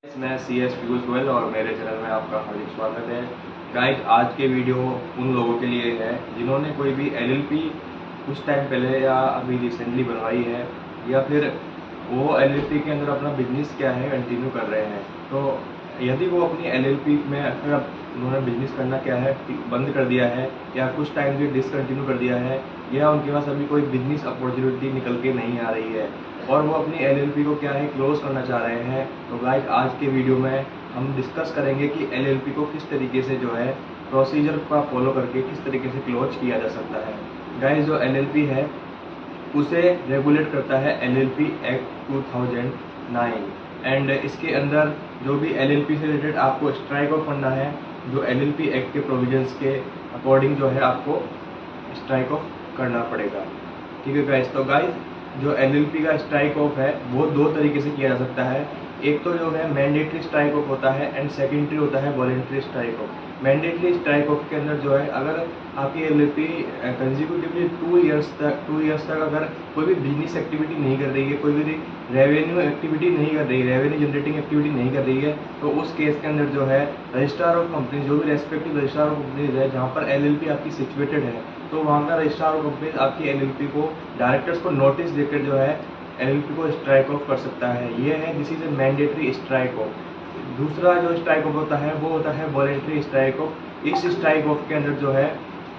मैं CS पीयूष गोयल और मेरे चैनल में आपका हार्दिक स्वागत है। गाइस, आज के वीडियो उन लोगों के लिए है जिन्होंने कोई भी LLP कुछ टाइम पहले या अभी रिसेंटली बनवाई है, या फिर वो LLP के अंदर अपना बिजनेस क्या है कंटिन्यू कर रहे हैं। तो यदि वो अपनी LLP में अगर उन्होंने बिजनेस करना क्या है बंद कर दिया है या कुछ टाइम से डिसकंटिन्यू कर दिया है, या उनके पास अभी कोई बिजनेस अपॉर्चुनिटी निकल के नहीं आ रही है और वो अपनी LLP को क्या है क्लोज करना चाह रहे हैं, तो गाइस आज के वीडियो में हम डिस्कस करेंगे कि LLP को किस तरीके से जो है प्रोसीजर का फॉलो करके किस तरीके से क्लोज किया जा सकता है। गाइस, जो LLP है उसे रेगुलेट करता है LLP एक्ट 2009 एंड इसके अंदर जो भी LLP से रिलेटेड आपको स्ट्राइक ऑफ करना है, जो LLP एक्ट के प्रोविजंस के अकॉर्डिंग जो है आपको स्ट्राइक ऑफ करना पड़ेगा। ठीक है गाइस, तो गाइस जो LLP का स्ट्राइक ऑफ है वो दो तरीके से किया जा सकता है। एक तो जो है मैंडेटरी स्ट्राइक ऑफ होता है एंड सेकेंडरी होता है voluntary strike off. Mandatory strike off के अंदर जो है अगर आपकी LLP कंजिक्यूटिवली 2 इयर्स तक अगर कोई भी बिजनेस एक्टिविटी नहीं कर रही है, कोई भी रेवेन्यू एक्टिविटी नहीं कर रही है, रेवेन्यू जनरेटिंग एक्टिविटी नहीं कर रही है, तो उस केस के अंदर जो है रजिस्ट्रार ऑफ कंपनी, जो भी रेस्पेक्टिव रजिस्ट्रार ऑफ कंपनीज है जहाँ पर LLP आपकी सिचुएटेड है, तो वहाँ का रजिस्ट्रार ऑफ कंपनीज आपकी LLP को डायरेक्टर्स को नोटिस देकर जो है LLP को स्ट्राइक ऑफ कर सकता है। ये है this is a mandatory strike off. दूसरा जो स्ट्राइक ऑफ होता है वो होता है वॉलेंट्री स्ट्राइक ऑफ। इस स्ट्राइक ऑफ के अंदर जो है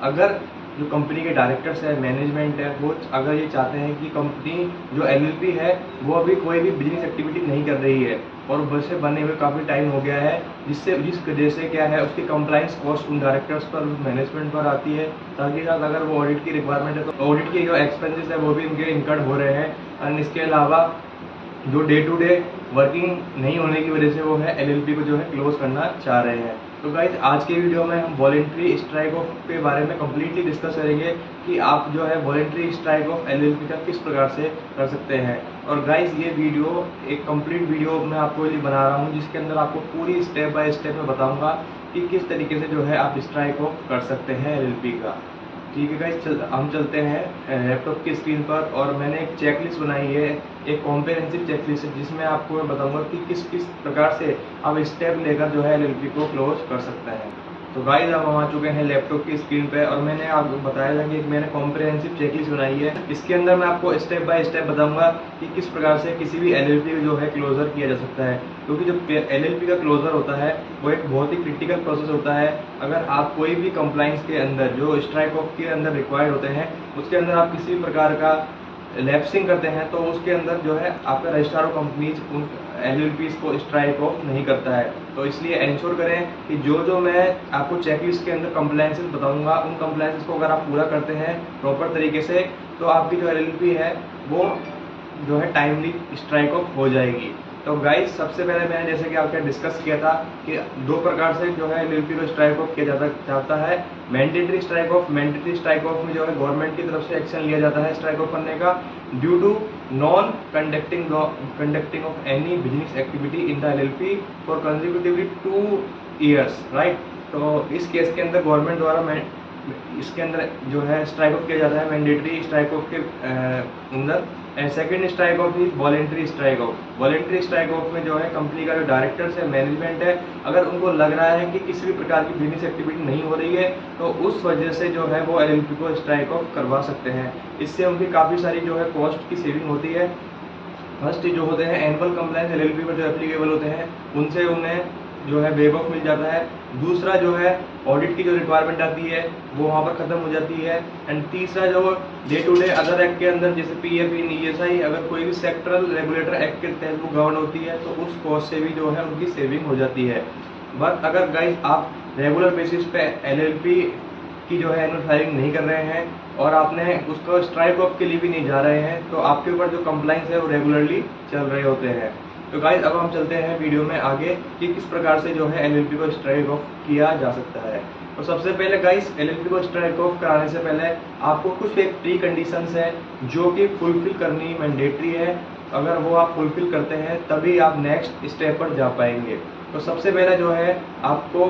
अगर जो कंपनी के डायरेक्टर्स है, मैनेजमेंट है, वो अगर ये चाहते हैं कि कंपनी जो LLP है वो अभी कोई भी बिजनेस एक्टिविटी नहीं कर रही है और वैसे बने हुए काफ़ी टाइम हो गया है, जिस वजह से क्या है उसकी कंप्लाइंस कॉस्ट उन डायरेक्टर्स पर, उस मैनेजमेंट पर आती है, ताकि साथ अगर वो ऑडिट की रिक्वायरमेंट है तो ऑडिट के जो एक्सपेंसेस है वो भी उनके इनकर्ड हो रहे हैं। एंड इसके अलावा जो डे टू डे वर्किंग नहीं होने की वजह से वो है LLP को जो है क्लोज करना चाह रहे हैं। तो गाइज आज के वीडियो में हम वॉलेंट्री स्ट्राइक ऑफ के बारे में कम्प्लीटली डिस्कस करेंगे कि आप जो है वॉलेंट्री स्ट्राइक ऑफ LLP का किस प्रकार से कर सकते हैं। और गाइज ये वीडियो एक कंप्लीट वीडियो मैं आपको लिए बना रहा हूँ जिसके अंदर आपको पूरी स्टेप बाय स्टेप में बताऊंगा कि किस तरीके से जो है आप स्ट्राइक ऑफ कर सकते हैं LLP का। ठीक है गाइस, हम चलते हैं लैपटॉप की स्क्रीन पर और मैंने एक चेकलिस्ट बनाई है, एक कॉम्प्रिहेंसिव चेकलिस्ट है जिसमें आपको मैं बताऊंगा कि किस किस प्रकार से आप स्टेप लेकर जो है LLP को क्लोज कर सकते हैं। तो गाइस अब हम आ चुके हैं लैपटॉप की स्क्रीन पे और मैंने आपको बताया था कि मैंने कॉम्प्रिहेंसिव चेकलिस्ट बनाई है। इसके अंदर मैं आपको स्टेप बाय स्टेप बताऊंगा कि किस प्रकार से किसी भी LLP जो है क्लोजर किया जा सकता है, क्योंकि जो LLP का क्लोजर होता है वो एक बहुत ही क्रिटिकल प्रोसेस होता है। अगर आप कोई भी कंप्लाइंस के अंदर जो स्ट्राइक ऑफ के अंदर रिक्वायर्ड होते हैं उसके अंदर आप किसी भी प्रकार का लैप्सिंग करते हैं तो उसके अंदर जो है आपका रजिस्ट्रार ऑफ कंपनीज उन LLPs को स्ट्राइक ऑफ नहीं करता है। तो इसलिए इंश्योर करें कि जो मैं आपको चेकलिस्ट के अंदर कंप्लायंसेस बताऊंगा उन कंप्लायंसेस को अगर आप पूरा करते हैं प्रॉपर तरीके से तो आपकी जो LLP है वो जो है टाइमली स्ट्राइक ऑफ हो जाएगी। तो गाइस सबसे पहले मैंने जैसे कि आपके डिस्कस किया था कि दो प्रकार से जो है LLP को स्ट्राइक ऑफ किया जाता है। Mandatory strike off, mandatory strike off में जो है गवर्नमेंट की तरफ से एक्शन लिया जाता है स्ट्राइक ऑफ करने का due to non conducting of any business activity in the LLP for consecutively 2 years, right. तो इस केस के अंदर गवर्नमेंट द्वारा इसके अंदर जो है स्ट्राइक ऑफ किया जाता है मैंडेटरी स्ट्राइक ऑफ के अंदर। And second strike off is voluntary strike off. Voluntary strike off में जो है कंपनी का जो डायरेक्टर्स है, मैनेजमेंट है, अगर उनको लग रहा है कि किसी भी प्रकार की बिजनेस एक्टिविटी नहीं हो रही है तो उस वजह से जो है वो LLP को स्ट्राइक ऑफ करवा सकते हैं। इससे उनकी काफ़ी सारी जो है कॉस्ट की सेविंग होती है। फर्स्ट जो होते हैं एनुअल कंप्लायंस LLP पर जो एप्लीकेबल होते हैं उनसे उन्हें जो है वेव ऑफ मिल जाता है। दूसरा जो है ऑडिट की जो रिक्वायरमेंट आती है वो वहाँ पर ख़त्म हो जाती है। एंड तीसरा जो day to day other act के अंदर जैसे PF ESI अगर कोई भी सेक्टरल रेगुलेटर एक्ट के तहत वो गवर्न होती है तो उस कॉस्ट से भी जो है उनकी सेविंग हो जाती है। बट अगर गाइज आप रेगुलर बेसिस पे LLP की जो है एनुअल फाइलिंग नहीं कर रहे हैं और आपने उसको स्ट्राइक ऑफ के लिए भी नहीं जा रहे हैं तो आपके ऊपर जो कंप्लाइंस है वो रेगुलरली चल रहे होते हैं। तो गाइज अब हम चलते हैं वीडियो में आगे कि किस प्रकार से जो है LLP को स्ट्राइक ऑफ किया जा सकता है। तो सबसे पहले गाइज LLP को स्ट्राइक ऑफ कराने से पहले आपको कुछ एक प्री कंडीशंस है जो कि फुलफिल करनी मैंडेटरी है। अगर वो आप फुलफिल करते हैं तभी आप नेक्स्ट स्टेप पर जा पाएंगे। तो सबसे पहले जो है आपको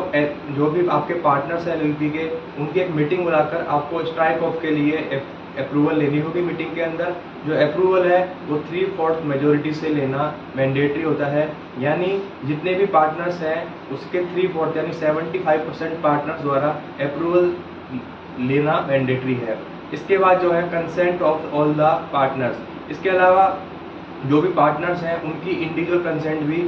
जो भी आपके पार्टनर्स हैं LLP के उनकी एक मीटिंग बुलाकर आपको स्ट्राइक ऑफ के लिए अप्रूवल लेनी होगी मीटिंग के अंदर। जो अप्रूवल है वो 3/4 मेजोरिटी से लेना मैंडेटरी होता है, यानी जितने भी पार्टनर्स हैं उसके 3/4 यानी 75% पार्टनर्स द्वारा अप्रूवल लेना मैंडेटरी है। इसके बाद जो है consent of all the partners. इसके अलावा जो भी पार्टनर्स हैं उनकी इंडिविजुअल कंसेंट भी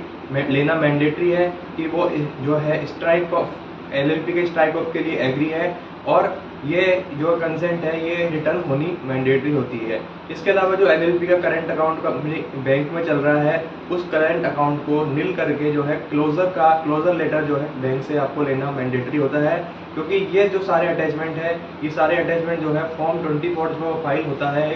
लेना मैंडेटरी है कि वो जो है स्ट्राइक ऑफ एलएलपी के स्ट्राइक ऑफ के लिए एग्री है, और ये जो कंसेंट है ये रिटर्न होनी मैंडेटरी होती है। इसके अलावा जो एलएलपी का करंट अकाउंट बैंक में चल रहा है उस करंट अकाउंट को नील करके जो है क्लोजर लेटर जो है बैंक से आपको लेना मैंडेटरी होता है, क्योंकि ये जो सारे अटैचमेंट है ये सारे अटैचमेंट जो है फॉर्म 24 में फाइल होता है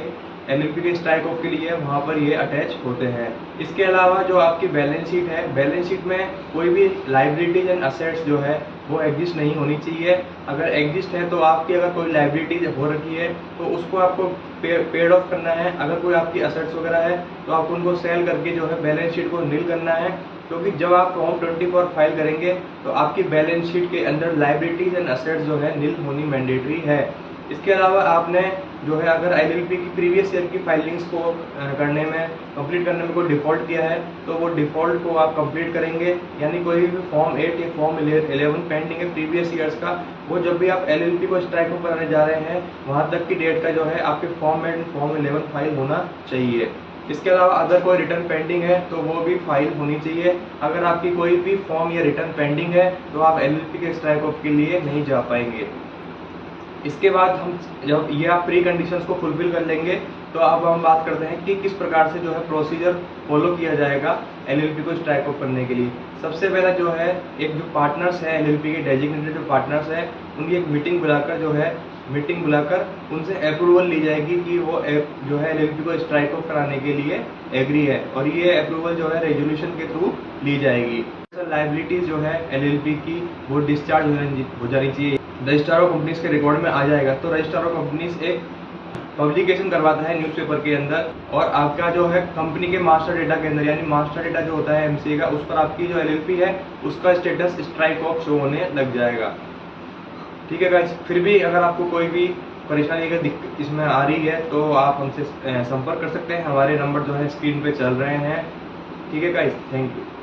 एलएलपी के स्ट्राइक ऑफ के लिए, वहाँ पर ये अटैच होते हैं। इसके अलावा जो आपकी बैलेंस शीट है, बैलेंस शीट में कोई भी लाइबिलिटीज एंड असेट्स जो है वो एग्जिस्ट नहीं होनी चाहिए। अगर एग्जिस्ट है तो आपकी अगर कोई लाइबिलिटीज हो रखी है तो उसको आपको पेड ऑफ करना है। अगर कोई आपकी असेट्स वगैरह है तो आपको उनको सेल करके जो है बैलेंस शीट को नील करना है, क्योंकि जब आप फॉर्म 24 फाइल करेंगे तो आपकी बैलेंस शीट के अंदर लाइबिलिटीज एंड असेट्स जो है नील होनी मैंडेटरी है। इसके अलावा आपने जो है अगर एलएलपी की प्रीवियस ईयर की फाइलिंग्स को कंप्लीट करने में कोई डिफ़ॉल्ट किया है तो वो डिफ़ॉल्ट को आप कंप्लीट करेंगे, यानी कोई भी फॉर्म 8 या फॉर्म 11 पेंडिंग है प्रीवियस ईयर्स का, वो जब भी आप एलएलपी को स्ट्राइक ऑफ कराने जा रहे हैं वहाँ तक की डेट का जो है आपके फॉर्म 8 एंड फॉर्म 11 फाइल होना चाहिए। इसके अलावा अगर कोई रिटर्न पेंडिंग है तो वो भी फाइल होनी चाहिए। अगर आपकी कोई भी फॉर्म या रिटर्न पेंडिंग है तो आप एलएलपी के स्ट्राइक ऑफ के लिए नहीं जा पाएंगे। इसके बाद हम जब ये आप प्री कंडीशंस को फुलफिल कर लेंगे तो अब हम बात करते हैं कि किस प्रकार से जो है प्रोसीजर फॉलो किया जाएगा एलएलपी को स्ट्राइक ऑफ करने के लिए। सबसे पहला जो है एक जो पार्टनर्स हैं एलएलपी के डेजिग्नेटेड जो पार्टनर्स हैं उनकी एक मीटिंग बुलाकर उनसे अप्रूवल ली जाएगी कि वो जो है एलएलपी को स्ट्राइक ऑफ कराने के लिए एग्री है, और ये अप्रूवल जो है रेजोल्यूशन के थ्रू ली जाएगी। लाइबिलिटीज जो है एलएलपी की वो डिस्चार्ज हो जानी चाहिए, रजिस्ट्रार ऑफ कंपनीज के रिकॉर्ड में आ जाएगा। तो रजिस्ट्रार ऑफ कंपनीज एक पब्लिकेशन करवाता है न्यूज़पेपर के अंदर, और आपका जो है कंपनी के मास्टर डेटा के अंदर, यानी मास्टर डेटा जो होता है एमसीए का, उस पर आपकी जो एलएलपी है उसका स्टेटस स्ट्राइक ऑफ शो होने लग जाएगा। ठीक है गाइस, फिर भी अगर आपको कोई भी परेशानी का दिक्कत इसमें आ रही है तो आप हमसे संपर्क कर सकते हैं। हमारे नंबर जो है स्क्रीन पे चल रहे हैं। ठीक है गाइस, थैंक यू।